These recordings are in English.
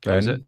That was it.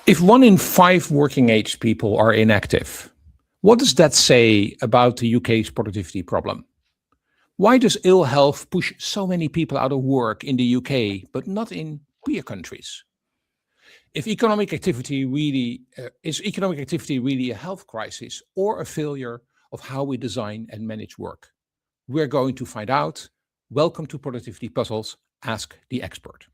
If 1 in 5 working age people are inactive, what does that say about the UK's productivity problem? Why does ill health push so many people out of work in the UK, but not in peer countries? Is economic activity really a health crisis or a failure of how we design and manage work? We're going to find out. Welcome to Productivity Puzzles. Ask the expert.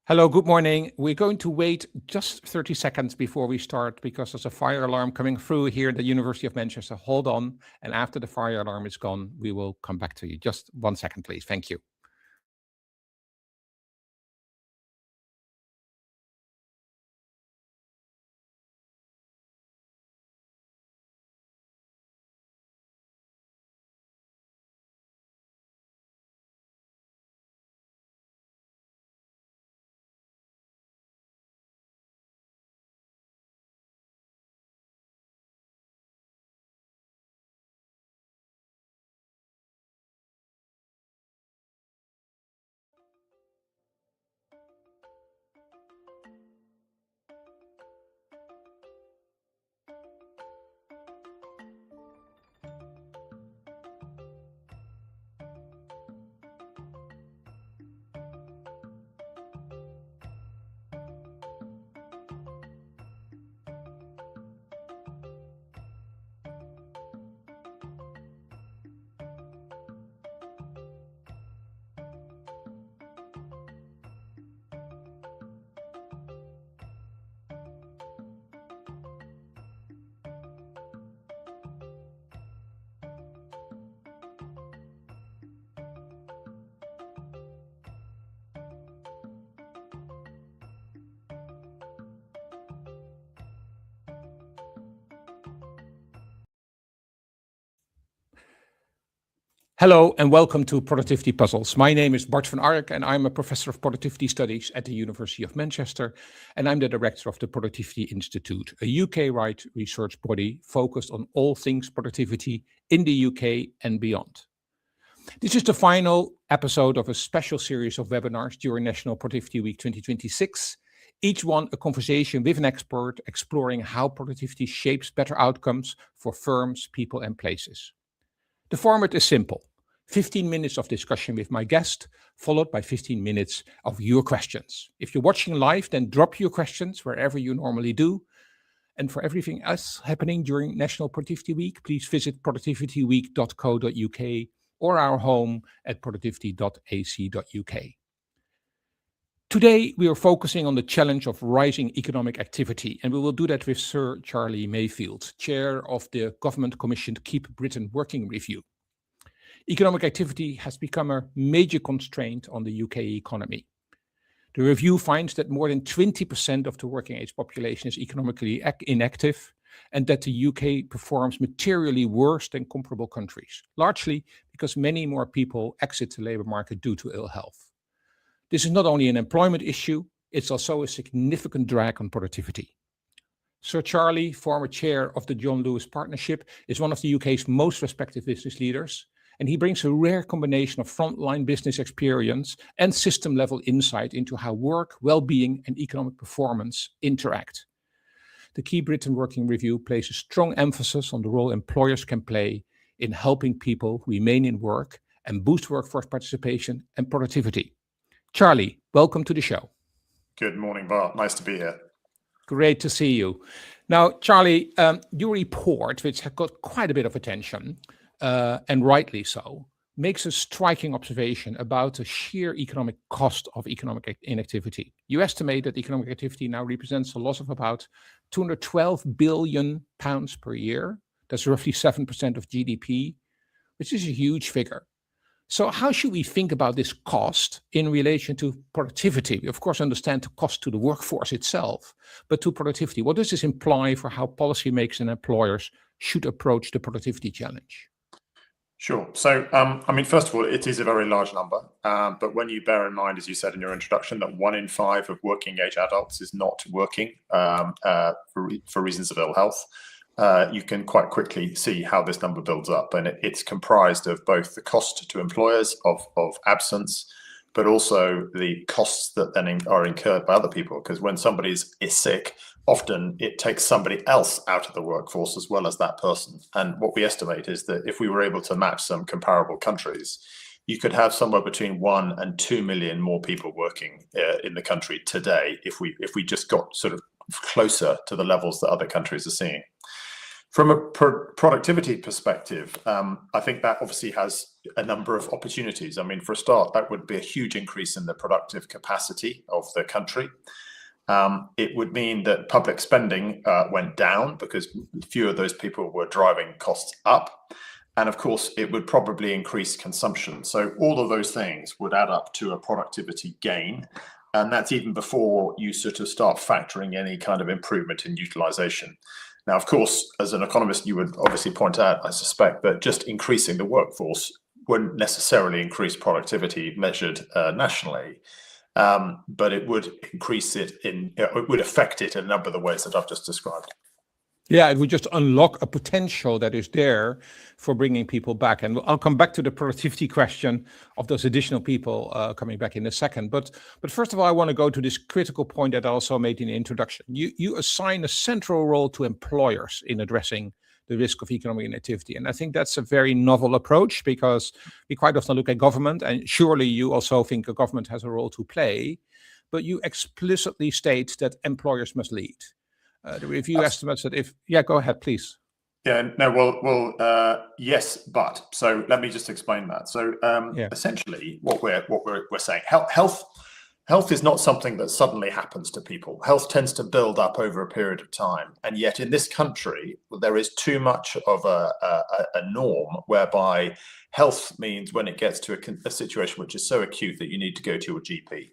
Hello, good morning. We're going to wait just 30 seconds before we start because there's a fire alarm coming through here at the University of Manchester. Hold on. And after the fire alarm is gone, we will come back to you. Just 1 second, please. Thank you. Hello and welcome to Productivity Puzzles. My name is Bart van Ark and I'm a professor of productivity studies at the University of Manchester, and I'm the director of the Productivity Institute, a UK-wide research body focused on all things productivity in the UK and beyond. This is the final episode of a special series of webinars during National Productivity Week 2026 Each one a conversation with an expert exploring how productivity shapes better outcomes for firms, people, and places. The format is simple: 15 minutes of discussion with my guest, followed by 15 minutes of your questions. If you're watching live, then drop your questions wherever you normally do. And for everything else happening during National Productivity Week, please visit productivityweek.co.uk or our home at productivity.ac.uk. Today, we are focusing on the challenge of rising economic activity, and we will do that with Sir Charlie Mayfield, chair of the government-commissioned Keep Britain Working Review. Economic activity has become a major constraint on the UK economy. The review finds that more than 20% of the working age population is economically inactive, and that the UK performs materially worse than comparable countries, largely because many more people exit the labour market due to ill health. This is not only an employment issue, it's also a significant drag on productivity. Sir Charlie, former chair of the John Lewis Partnership, is one of the UK's most respected business leaders, and he brings a rare combination of frontline business experience and system-level insight into how work, well-being, and economic performance interact. The Keep Britain Working Review places strong emphasis on the role employers can play in helping people remain in work and boost workforce participation and productivity. Charlie, welcome to the show. Good morning, Bart. Nice to be here. Great to see you. Now, Charlie, your report, which has got quite a bit of attention, and rightly so, makes a striking observation about the sheer economic cost of economic inactivity. You estimate that economic activity now represents a loss of about £212 billion per year. That's roughly 7% of GDP, which is a huge figure. So how should we think about this cost in relation to productivity? We, of course, understand the cost to the workforce itself, but to productivity, what does this imply for how policymakers and employers should approach the productivity challenge? Sure. So, first of all, it is a very large number. But when you bear in mind, as you said in your introduction, that 1 in 5 of working age adults is not working for reasons of ill health, you can quite quickly see how this number builds up. And it's comprised of both the cost to employers of absence, but also the costs that then are incurred by other people. Because when somebody is sick, often it takes somebody else out of the workforce as well as that person. And what we estimate is that if we were able to match some comparable countries, you could have somewhere between 1 and 2 million more people working in the country today if we just got sort of closer to the levels that other countries are seeing. From a productivity perspective, I think that obviously has a number of opportunities. I mean, for a start, that would be a huge increase in the productive capacity of the country. It would mean that public spending went down because fewer of those people were driving costs up. And of course, it would probably increase consumption. So all of those things would add up to a productivity gain. And that's even before you sort of start factoring any kind of improvement in utilization. Now, of course, as an economist, you would obviously point out, I suspect, that just increasing the workforce wouldn't necessarily increase productivity measured nationally, but it would increase it it would affect it in a number of the ways that I've just described. Yeah, it would just unlock a potential that is there for bringing people back. And I'll come back to the productivity question of those additional people coming back in a second. But first of all, I want to go to this critical point that I also made in the introduction. You assign a central role to employers in addressing the risk of economic inactivity. And I think that's a very novel approach, because we quite often look at government, and surely you also think a government has a role to play, but you explicitly state that employers must lead. The review estimates that go ahead, please. Yeah, no, well, yes, but so let me just explain that. So essentially, what we're saying, health is not something that suddenly happens to people. Health tends to build up over a period of time, and yet in this country, there is too much of a norm whereby health means when it gets to a situation which is so acute that you need to go to your GP.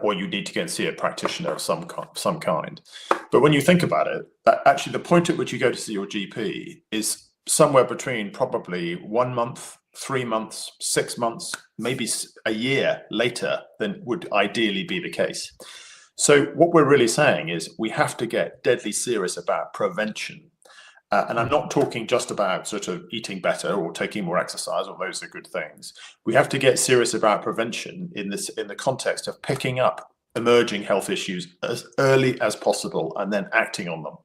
Or you need to go and see a practitioner of some kind. But when you think about it, actually the point at which you go to see your GP is somewhere between probably 1 month, 3 months, 6 months, maybe a year later than would ideally be the case. So what we're really saying is we have to get deadly serious about prevention. And I'm not talking just about sort of eating better or taking more exercise, or those are good things. We have to get serious about prevention in the context of picking up emerging health issues as early as possible and then acting on them.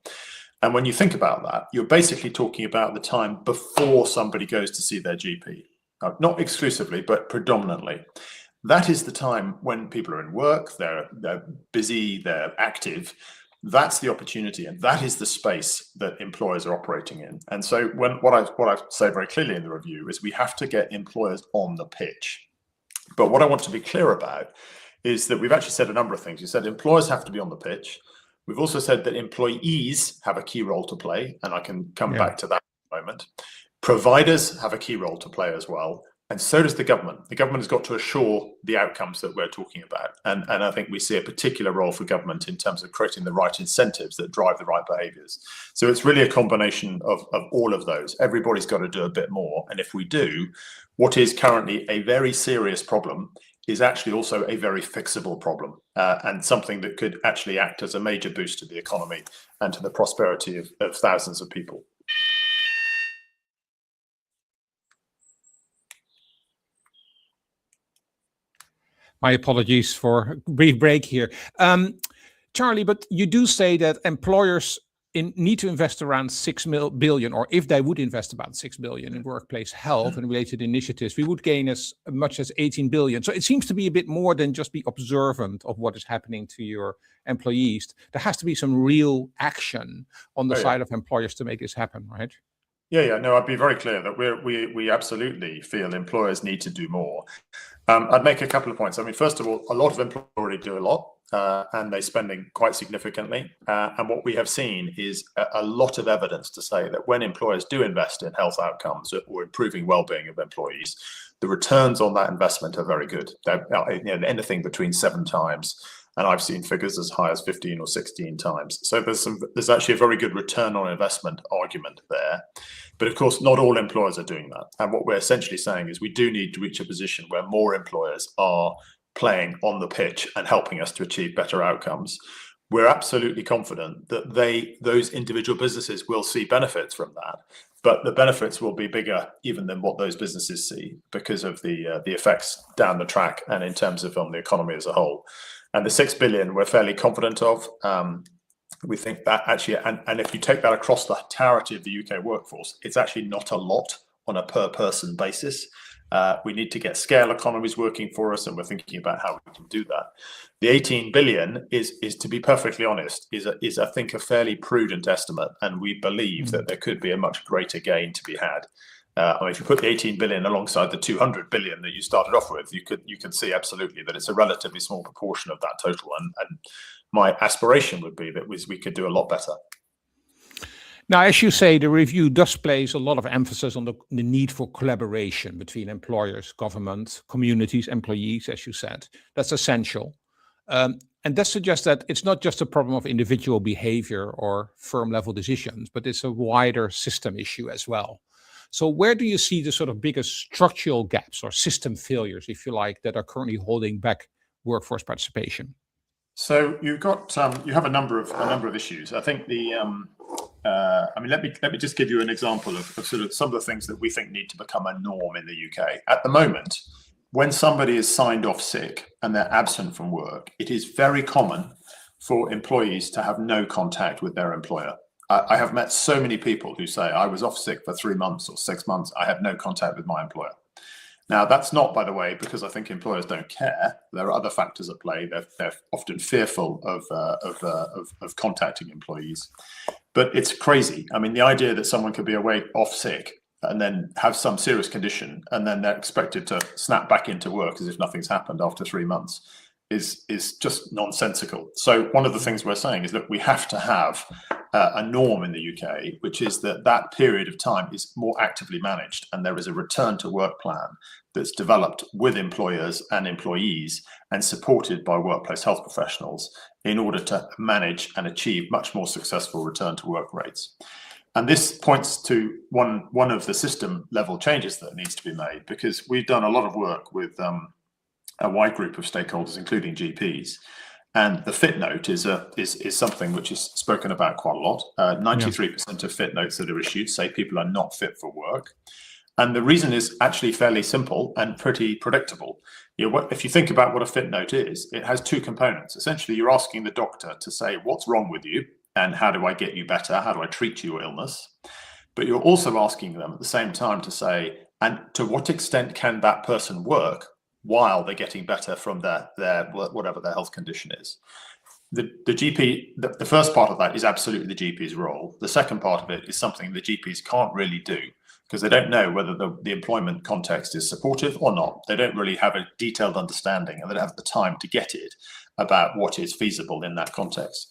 And when you think about that, you're basically talking about the time before somebody goes to see their GP. Not exclusively, but predominantly. That is the time when people are in work, they're busy, they're active. That's the opportunity, and that is the space that employers are operating in. And so what I say very clearly in the review is we have to get employers on the pitch. But what I want to be clear about is that we've actually said a number of things. We said employers have to be on the pitch. We've also said that employees have a key role to play, and I can come back to that in a moment. Providers have a key role to play as well, and so does the government. The government has got to assure the outcomes that we're talking about, and I think we see a particular role for government in terms of creating the right incentives that drive the right behaviours. So it's really a combination of all of those. Everybody's got to do a bit more, and if we do, what is currently a very serious problem is actually also a very fixable problem, and something that could actually act as a major boost to the economy and to the prosperity of thousands of people. My apologies for a brief break here. Charlie, but you do say that employers need to invest around 6 billion, or if they would invest about 6 billion in workplace health and related initiatives, we would gain as much as 18 billion. So it seems to be a bit more than just be observant of what is happening to your employees. There has to be some real action on the side of employers to make this happen, right? Yeah. No, I'd be very clear that we absolutely feel employers need to do more. I'd make a couple of points. I mean, first of all, a lot of employers already do a lot, and they're spending quite significantly. And what we have seen is a lot of evidence to say that when employers do invest in health outcomes or improving well-being of employees, the returns on that investment are very good. They're anything between 7 times. And I've seen figures as high as 15 or 16 times. So there's actually a very good return on investment argument there. But of course, not all employers are doing that. And what we're essentially saying is we do need to reach a position where more employers are playing on the pitch and helping us to achieve better outcomes. We're absolutely confident that those individual businesses will see benefits from that. But the benefits will be bigger even than what those businesses see because of the effects down the track and in terms of on the economy as a whole. And the 6 billion we're fairly confident of. We think that actually, and if you take that across the entirety of the UK workforce, it's actually not a lot on a per person basis. We need to get scale economies working for us, and we're thinking about how we can do that. The 18 billion is to be perfectly honest, is I think a fairly prudent estimate, and we believe that there could be a much greater gain to be had. I mean, if you put the 18 billion alongside the 200 billion that you started off with, you can see absolutely that it's a relatively small proportion of that total. And my aspiration would be that we could do a lot better. Now, as you say, the review does place a lot of emphasis on the need for collaboration between employers, government, communities, employees, as you said. That's essential. And that suggests that it's not just a problem of individual behavior or firm level decisions, but it's a wider system issue as well. So where do you see the sort of biggest structural gaps or system failures, if you like, that are currently holding back workforce participation? So you've got you have a number of issues. I think I mean, let me just give you an example of sort of some of the things that we think need to become a norm in the UK. At the moment, when somebody is signed off sick and they're absent from work, it is very common for employees to have no contact with their employer. I have met so many people who say, I was off sick for 3 months or 6 months. I had no contact with my employer. Now, that's not, by the way, because I think employers don't care. There are other factors at play. They're often fearful of contacting employees. But it's crazy. I mean, the idea that someone could be away off sick and then have some serious condition and then they're expected to snap back into work as if nothing's happened after 3 months is just nonsensical. So one of the things we're saying is, look, we have to have a norm in the UK, which is that period of time is more actively managed, and there is a return to work plan that's developed with employers and employees and supported by workplace health professionals in order to manage and achieve much more successful return to work rates. And this points to one of the system level changes that needs to be made, because we've done a lot of work with a wide group of stakeholders, including GPs. And the fit note is something which is spoken about quite a lot. 93% of fit notes that are issued say people are not fit for work. And the reason is actually fairly simple and pretty predictable. If you think about what a fit note is, it has two components. Essentially, you're asking the doctor to say, what's wrong with you and how do I get you better? How do I treat your illness? But you're also asking them at the same time to say, and to what extent can that person work while they're getting better from their whatever their health condition is? The GP, the first part of that is absolutely the GP's role. The second part of it is something the GPs can't really do because they don't know whether the employment context is supportive or not. They don't really have a detailed understanding, and they don't have the time to get it about what is feasible in that context.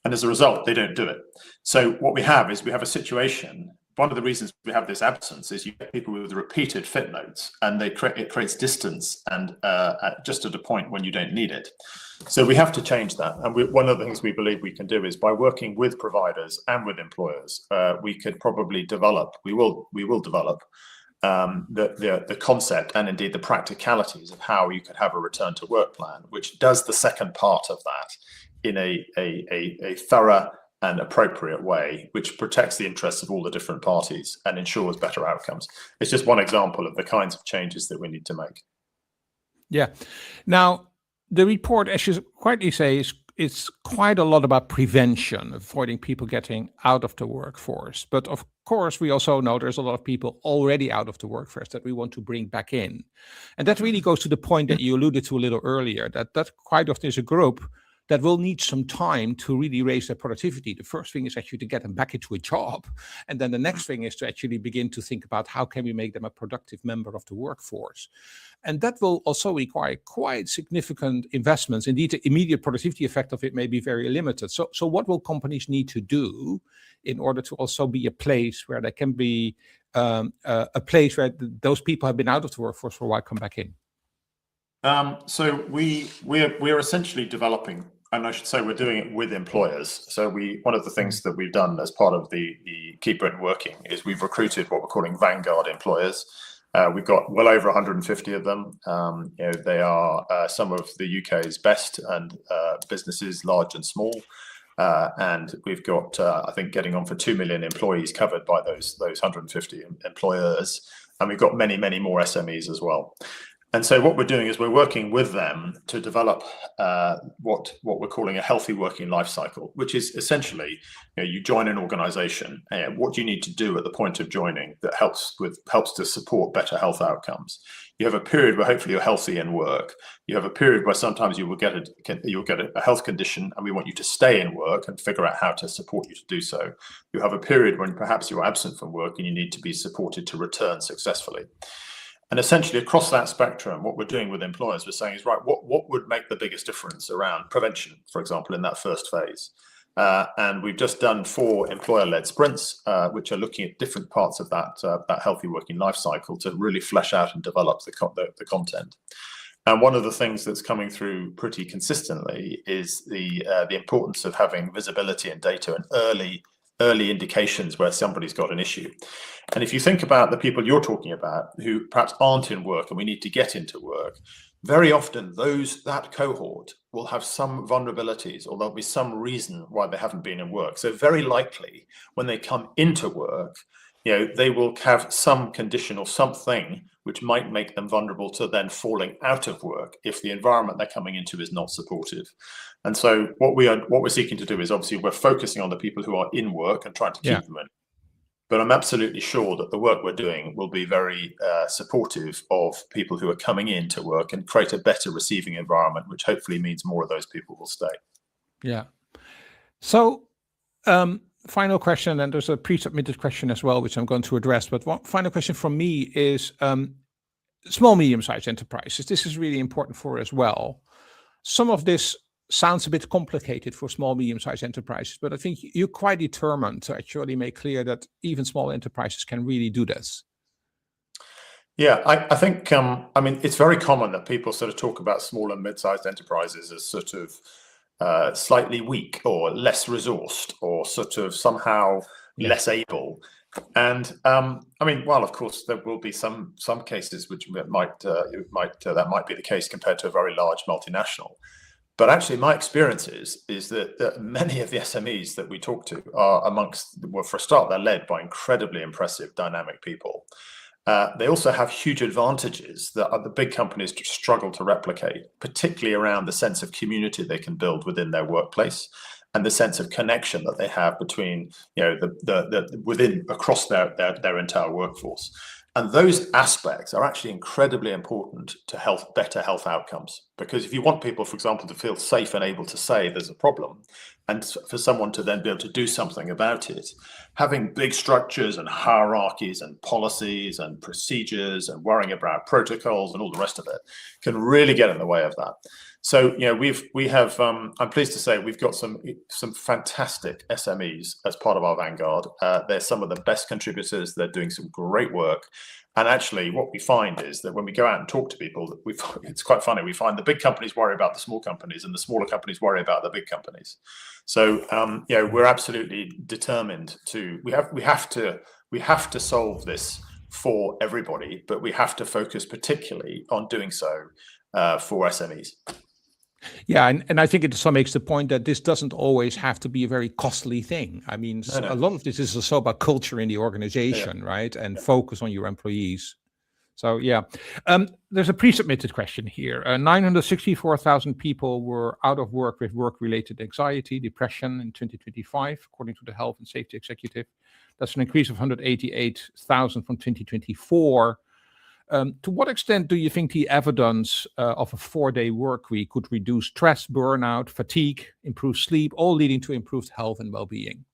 And as a result, they don't do it. So what we have is we have a situation. One of the reasons we have this absence is you get people with repeated fit notes, and it creates distance and just at a point when you don't need it. So we have to change that. And one of the things we believe we can do is by working with providers and with employers, we could probably develop, we will develop the concept and indeed the practicalities of how you could have a return to work plan, which does the second part of that in a thorough and appropriate way, which protects the interests of all the different parties and ensures better outcomes. It's just one example of the kinds of changes that we need to make. Yeah. Now, the report, as you rightly say, it's quite a lot about prevention, avoiding people getting out of the workforce. But of course, we also know there's a lot of people already out of the workforce that we want to bring back in. And that really goes to the point that you alluded to a little earlier, that quite often is a group that will need some time to really raise their productivity. The first thing is actually to get them back into a job. And then the next thing is to actually begin to think about how can we make them a productive member of the workforce. And that will also require quite significant investments. Indeed, the immediate productivity effect of it may be very limited. So what will companies need to do in order to also be a place where they can be a place where those people have been out of the workforce for a while come back in? So we're essentially developing, and I should say we're doing it with employers. So one of the things that we've done as part of the Keep Britain Working is we've recruited what we're calling Vanguard employers. We've got well over 150 of them. They are some of the UK's best and businesses, large and small. And we've got, I think, getting on for 2 million employees covered by those 150 employers. And we've got many, many more SMEs as well. And so what we're doing is we're working with them to develop what we're calling a healthy working life cycle, which is essentially, you join an organization, what do you need to do at the point of joining that helps to support better health outcomes? You have a period where hopefully you're healthy in work. You have a period where sometimes you'll get a health condition and we want you to stay in work and figure out how to support you to do so. You have a period when perhaps you're absent from work and you need to be supported to return successfully. And essentially across that spectrum, what we're doing with employers, we're saying is, right, what would make the biggest difference around prevention, for example, in that first phase? And we've just done 4 employer-led sprints, which are looking at different parts of that healthy working life cycle to really flesh out and develop the content. And one of the things that's coming through pretty consistently is the importance of having visibility and data and early indications where somebody's got an issue. And if you think about the people you're talking about who perhaps aren't in work and we need to get into work, very often that cohort will have some vulnerabilities or there'll be some reason why they haven't been in work. So very likely when they come into work, they will have some condition or something which might make them vulnerable to then falling out of work if the environment they're coming into is not supportive. And so what we're seeking to do is obviously we're focusing on the people who are in work and trying to keep them in. But I'm absolutely sure that the work we're doing will be very supportive of people who are coming into work and create a better receiving environment, which hopefully means more of those people will stay. Yeah. So final question, and there's a pre-submitted question as well, which I'm going to address. But one final question from me is small, medium-sized enterprises. This is really important for as well. Some of this sounds a bit complicated for small, medium-sized enterprises, but I think you're quite determined to actually make clear that even small enterprises can really do this. Yeah, I think, it's very common that people sort of talk about small and mid-sized enterprises as sort of slightly weak or less resourced or sort of somehow less able. And while of course there will be some cases which that might be the case compared to a very large multinational. But actually, my experience is that many of the SMEs that we talk to are for a start, they're led by incredibly impressive, dynamic people. They also have huge advantages that the big companies struggle to replicate, particularly around the sense of community they can build within their workplace and the sense of connection that they have between, within across their entire workforce. And those aspects are actually incredibly important to better health outcomes. Because if you want people, for example, to feel safe and able to say there's a problem, and for someone to then be able to do something about it, having big structures and hierarchies and policies and procedures and worrying about protocols and all the rest of it can really get in the way of that. So, we have. I'm pleased to say we've got some fantastic SMEs as part of our vanguard. They're some of the best contributors. They're doing some great work. And actually, what we find is that when we go out and talk to people, it's quite funny. We find the big companies worry about the small companies, and the smaller companies worry about the big companies. So, we're absolutely determined to. We have to solve this for everybody, but we have to focus particularly on doing so for SMEs. Yeah, and I think it also makes the point that this doesn't always have to be a very costly thing. I mean, No. a lot of this is also about culture in the organization, right? And focus on your employees. So yeah, there's a pre-submitted question here. 964,000 people were out of work with work-related anxiety, depression in 2025, according to the Health and Safety Executive. That's an increase of 188,000 from 2024. To what extent do you think the evidence of a 4-day work week could reduce stress, burnout, fatigue, improve sleep, all leading to improved health and well-being?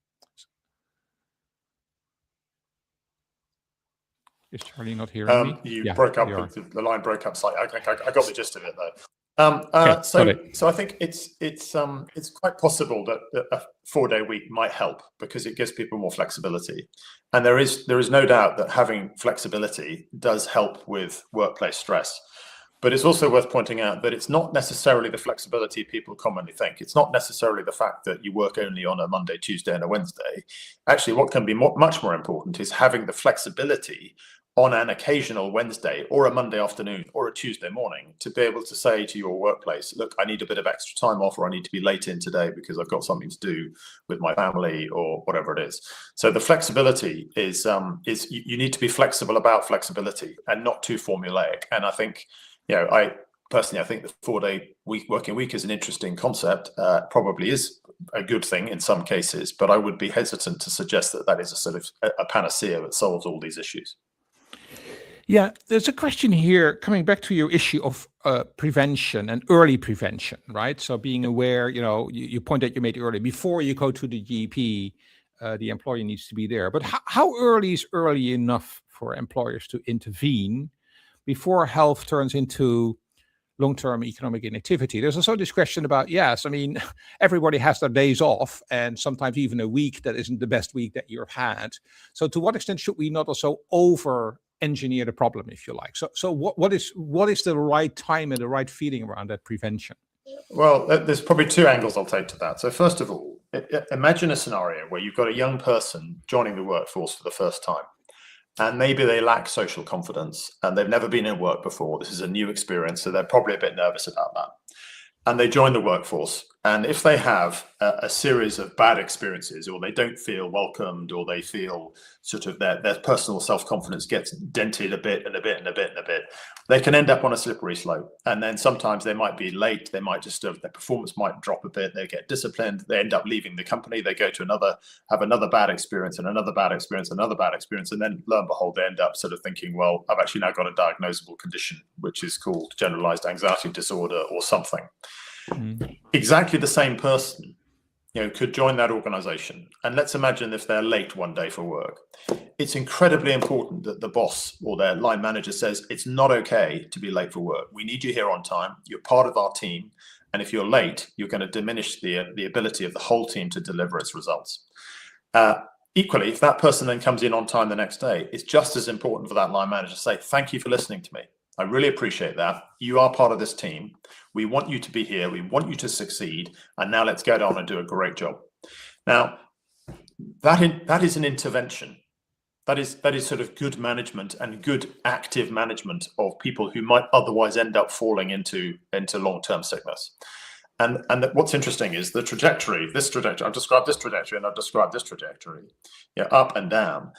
Is Charlie not hearing me? You broke up. The line broke up slightly. I got the gist of it though. So I think it's quite possible that a 4-day week might help because it gives people more flexibility, and there is no doubt that having flexibility does help with workplace stress. But it's also worth pointing out that it's not necessarily the flexibility people commonly think. It's not necessarily the fact that you work only on a Monday, Tuesday, and a Wednesday. Actually, what can be much more important is having the flexibility on an occasional Wednesday or a Monday afternoon or a Tuesday morning to be able to say to your workplace, look, I need a bit of extra time off, or I need to be late in today because I've got something to do with my family or whatever it is. So the flexibility is you need to be flexible about flexibility and not too formulaic. And I think, I think the 4-day working week is an interesting concept, probably is a good thing in some cases, but I would be hesitant to suggest that is a sort of a panacea that solves all these issues. Yeah, there's a question here coming back to your issue of prevention and early prevention, right? So being aware, you point that you made earlier, before you go to the GP, the employee needs to be there. But how early is early enough for employers to intervene before health turns into long-term economic inactivity? There's also this question about, yes, I mean, everybody has their days off, and sometimes even a week that isn't the best week that you've had. So to what extent should we not also over-engineer the problem, if you like? So what is the right time and the right feeling around that prevention? Well, there's probably two angles I'll take to that. So first of all, imagine a scenario where you've got a young person joining the workforce for the first time. And maybe they lack social confidence and they've never been in work before. This is a new experience, so they're probably a bit nervous about that. And they join the workforce. And if they have a series of bad experiences, or they don't feel welcomed, or they feel sort of their personal self-confidence gets dented a bit, they can end up on a slippery slope. And then sometimes they might be late. They might just their performance might drop a bit. They get disciplined. They end up leaving the company. They go to have another bad experience and another bad experience, another bad experience. And then lo and behold, they end up sort of thinking, well, I've actually now got a diagnosable condition, which is called generalized anxiety disorder or something. Exactly the same person, could join that organization. And let's imagine if they're late one day for work. It's incredibly important that the boss or their line manager says, it's not okay to be late for work. We need you here on time. You're part of our team. And if you're late, you're going to diminish the ability of the whole team to deliver its results. Equally, if that person then comes in on time the next day, it's just as important for that line manager to say, thank you for listening to me. I really appreciate that. You are part of this team. We want you to be here. We want you to succeed. And now let's get on and do a great job. Now, that is an intervention. That is sort of good management and good active management of people who might otherwise end up falling into long-term sickness. And what's interesting is the trajectory, I've described this trajectory and I've described this trajectory, up and down.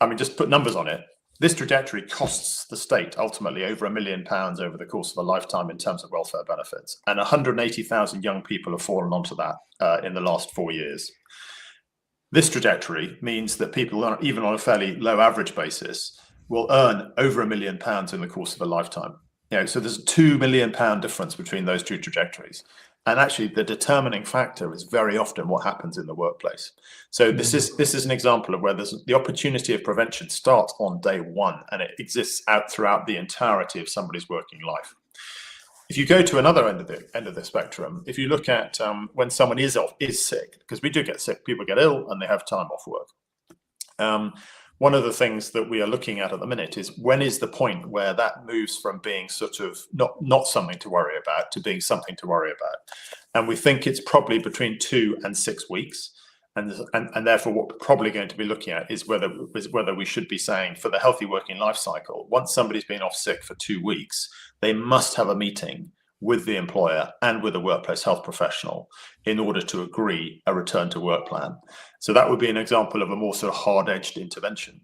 I mean, just put numbers on it. This trajectory costs the state ultimately over £1 million over the course of a lifetime in terms of welfare benefits, and 180,000 young people have fallen onto that in the last 4 years. This trajectory means that people, even on a fairly low average basis, will earn over £1 million in the course of a lifetime. So there's a £2 million difference between those two trajectories. And actually, the determining factor is very often what happens in the workplace. So this is an example of where there's the opportunity of prevention starts on day one, and it exists out throughout the entirety of somebody's working life. If you go to another end of the spectrum, if you look at when someone is sick, because we do get sick, people get ill and they have time off work. One of the things that we are looking at the minute is when is the point where that moves from being sort of not something to worry about to being something to worry about. And we think it's probably between 2 and 6 weeks. And therefore, what we're probably going to be looking at is whether we should be saying for the healthy working life cycle, once somebody's been off sick for 2 weeks, they must have a meeting with the employer and with a workplace health professional in order to agree a return to work plan. So that would be an example of a more sort of hard-edged intervention.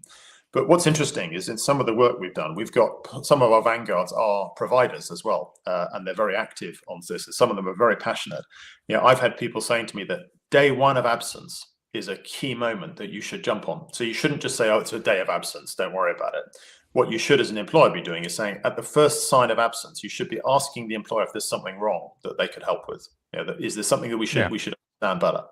But what's interesting is in some of the work we've done, we've got some of our vanguards are providers as well, and they're very active on this. Some of them are very passionate. I've had people saying to me that day one of absence is a key moment that you should jump on. So you shouldn't just say, oh, it's a day of absence, don't worry about it. What you should as an employer be doing is saying at the first sign of absence, you should be asking the employer if there's something wrong that they could help with. Is there something that we should understand better?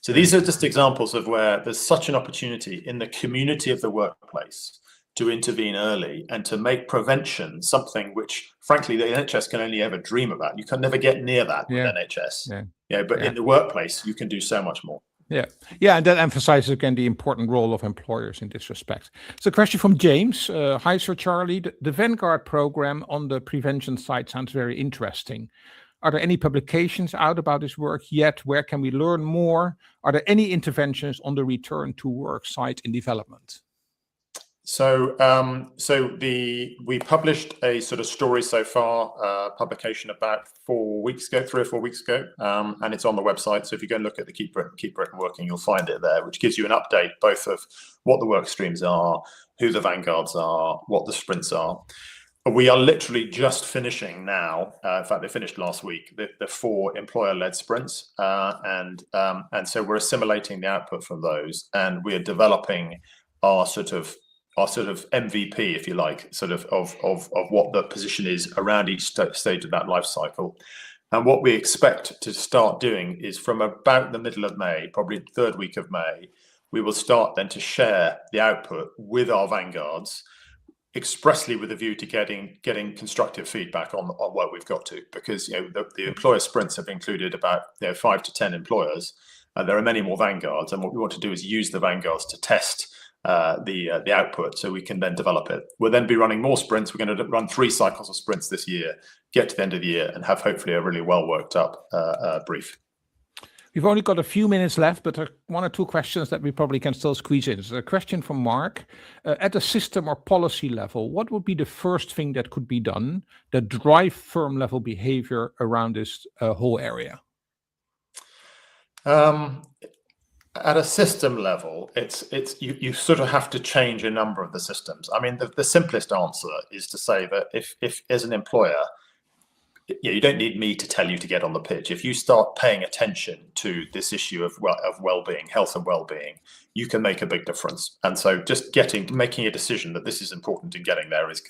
So these are just examples of where there's such an opportunity in the community of the workplace to intervene early and to make prevention something which, frankly, the NHS can only ever dream about. You can never get near that with NHS. But in the workplace, you can do so much more. And that emphasizes again the important role of employers in this respect. So, a question from James. Hi, Sir Charlie. The Vanguard program on the prevention side sounds very interesting. Are there any publications out about this work yet? Where can we learn more? Are there any interventions on the return to work side in development? So, we published a sort of story so far publication about 3 or 4 weeks ago, and it's on the website. So if you go and look at the Keep Britain Working, you'll find it there, which gives you an update both of what the work streams are, who the vanguards are, what the sprints are. We are literally just finishing now. In fact, they finished last week. The 4 employer-led sprints, and so we're assimilating the output from those, and we are developing our sort of MVP, if you like, sort of what the position is around each stage of that life cycle. And what we expect to start doing is from about the middle of May, probably 3rd week of May, we will start then to share the output with our vanguards, expressly with a view to getting constructive feedback on what we've got to, because the employer sprints have included about 5 to 10 employers, and there are many more vanguards. And what we want to do is use the vanguards to test the output so we can then develop it. We'll then be running more sprints. We're going to run 3 cycles of sprints this year, get to the end of the year, and have hopefully a really well worked up brief. We've only got a few minutes left, but there are 1 or 2 questions that we probably can still squeeze in. So a question from Mark. At the system or policy level, what would be the first thing that could be done that drive firm level behavior around this whole area? At a system level, you sort of have to change a number of the systems. I mean, the simplest answer is to say that if as an employer, you don't need me to tell you to get on the pitch. If you start paying attention to this issue of well-being, health and well-being, you can make a big difference. And so just making a decision that this is important and getting there is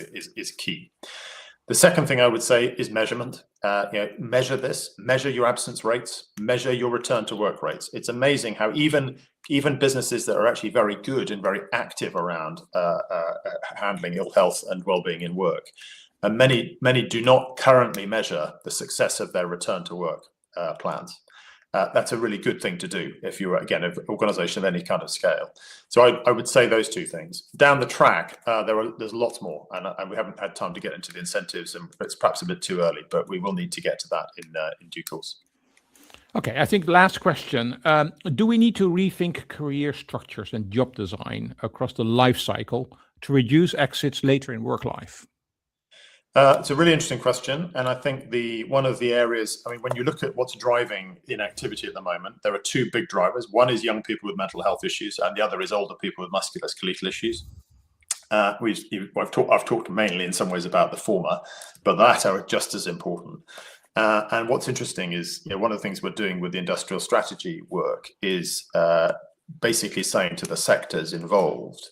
key. The second thing I would say is measurement. Measure this, measure your absence rates, measure your return to work rates. It's amazing how even businesses that are actually very good and very active around handling ill health and well-being in work, and many do not currently measure the success of their return to work plans. That's a really good thing to do if you're, again, an organisation of any kind of scale. So I would say those 2 things. Down the track, there's lots more, and we haven't had time to get into the incentives, and it's perhaps a bit too early, but we will need to get to that in due course. Okay, I think last question. Do we need to rethink career structures and job design across the life cycle to reduce exits later in work life? It's a really interesting question, and I think one of the areas, I mean, when you look at what's driving inactivity at the moment, there are 2 big drivers. One is young people with mental health issues, and the other is older people with musculoskeletal issues. I've talked mainly in some ways about the former, but the latter are just as important. And what's interesting is, one of the things we're doing with the industrial strategy work is basically saying to the sectors involved,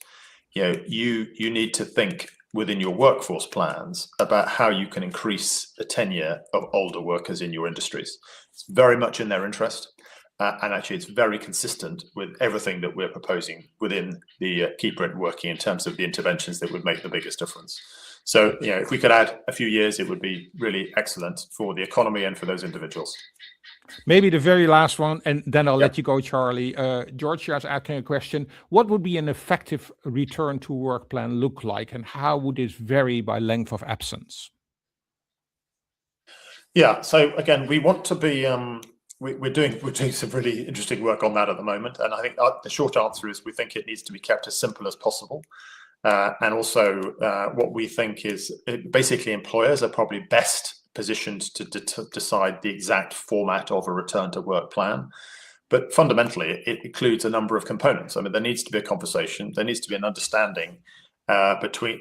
you need to think within your workforce plans about how you can increase the tenure of older workers in your industries. It's very much in their interest. And actually, it's very consistent with everything that we're proposing within the Keep Britain Working in terms of the interventions that would make the biggest difference. So, if we could add a few years, it would be really excellent for the economy and for those individuals. Maybe the very last one, and then I'll let you go, Charlie. George is asking a question. What would be an effective return to work plan look like, and how would this vary by length of absence? Yeah, so again, we want to be... We're doing some really interesting work on that at the moment, and I think the short answer is we think it needs to be kept as simple as possible. And also, what we think is basically employers are probably best positioned to decide the exact format of a return to work plan. But fundamentally, it includes a number of components. I mean, there needs to be a conversation. There needs to be an understanding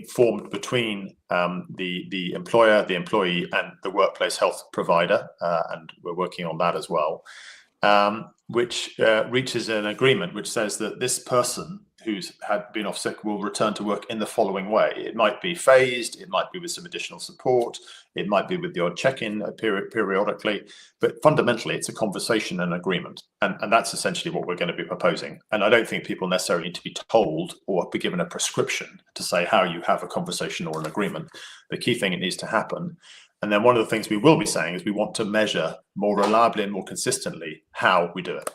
formed between the employer, the employee, and the workplace health provider, and we're working on that as well, which reaches an agreement which says that this person who's been off sick will return to work in the following way. It might be phased, it might be with some additional support, it might be with the odd check-in periodically, but fundamentally it's a conversation and agreement. And that's essentially what we're going to be proposing. And I don't think people necessarily need to be told or be given a prescription to say how you have a conversation or an agreement. The key thing, it needs to happen. And then one of the things we will be saying is we want to measure more reliably and more consistently how we do it.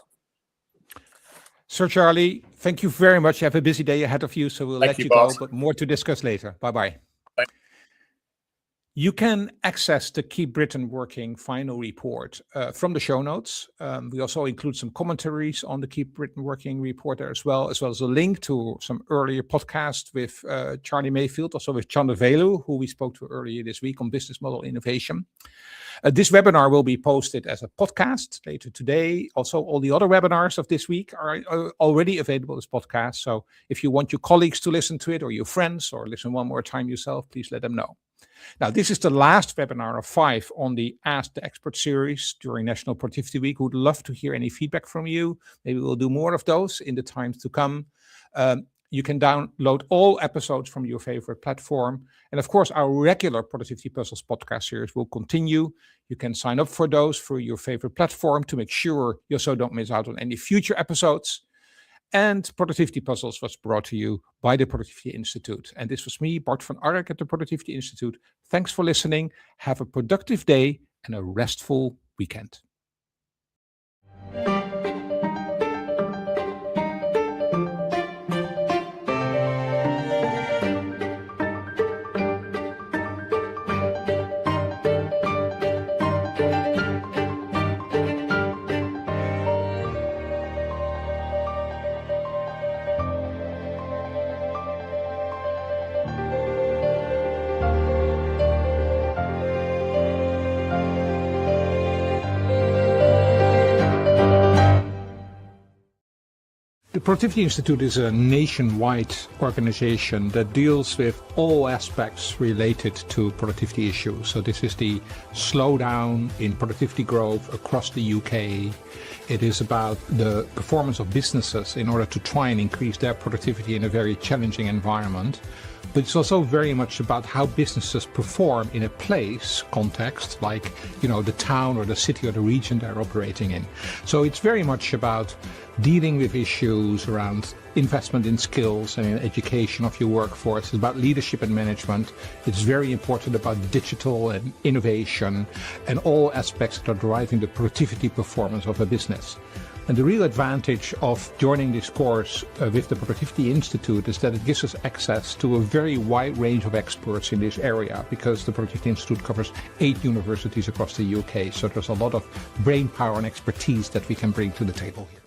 Sir Charlie, thank you very much. You have a busy day ahead of you, so we'll let you go, but more to discuss later. Bye-bye. Bye. You can access the Keep Britain Working final report from the show notes. We also include some commentaries on the Keep Britain Working report there as well as a link to some earlier podcasts with Charlie Mayfield, also with Chandra Velu, who we spoke to earlier this week on business model innovation. This webinar will be posted as a podcast later today. Also, all the other webinars of this week are already available as podcasts. So if you want your colleagues to listen to it, or your friends, or listen one more time yourself, please let them know. Now, this is the last webinar of 5 on the Ask the Expert series during National Productivity Week. We would love to hear any feedback from you. Maybe we'll do more of those in the times to come. You can download all episodes from your favorite platform. And of course, our regular Productivity Puzzles podcast series will continue. You can sign up for those through your favorite platform to make sure you also don't miss out on any future episodes. And Productivity Puzzles was brought to you by the Productivity Institute. And this was me, Bart van Ark at the Productivity Institute. Thanks for listening. Have a productive day and a restful weekend. The Productivity Institute is a nationwide organization that deals with all aspects related to productivity issues. So this is the slowdown in productivity growth across the UK. It is about the performance of businesses in order to try and increase their productivity in a very challenging environment. But it's also very much about how businesses perform in a place context, like, the town or the city or the region they're operating in. So it's very much about dealing with issues around investment in skills and in education of your workforce. It's about leadership and management. It's very important about digital and innovation and all aspects that are driving the productivity performance of a business. And the real advantage of joining this course with the Productivity Institute is that it gives us access to a very wide range of experts in this area, because the Productivity Institute covers 8 universities across the UK. So there's a lot of brain power and expertise that we can bring to the table here.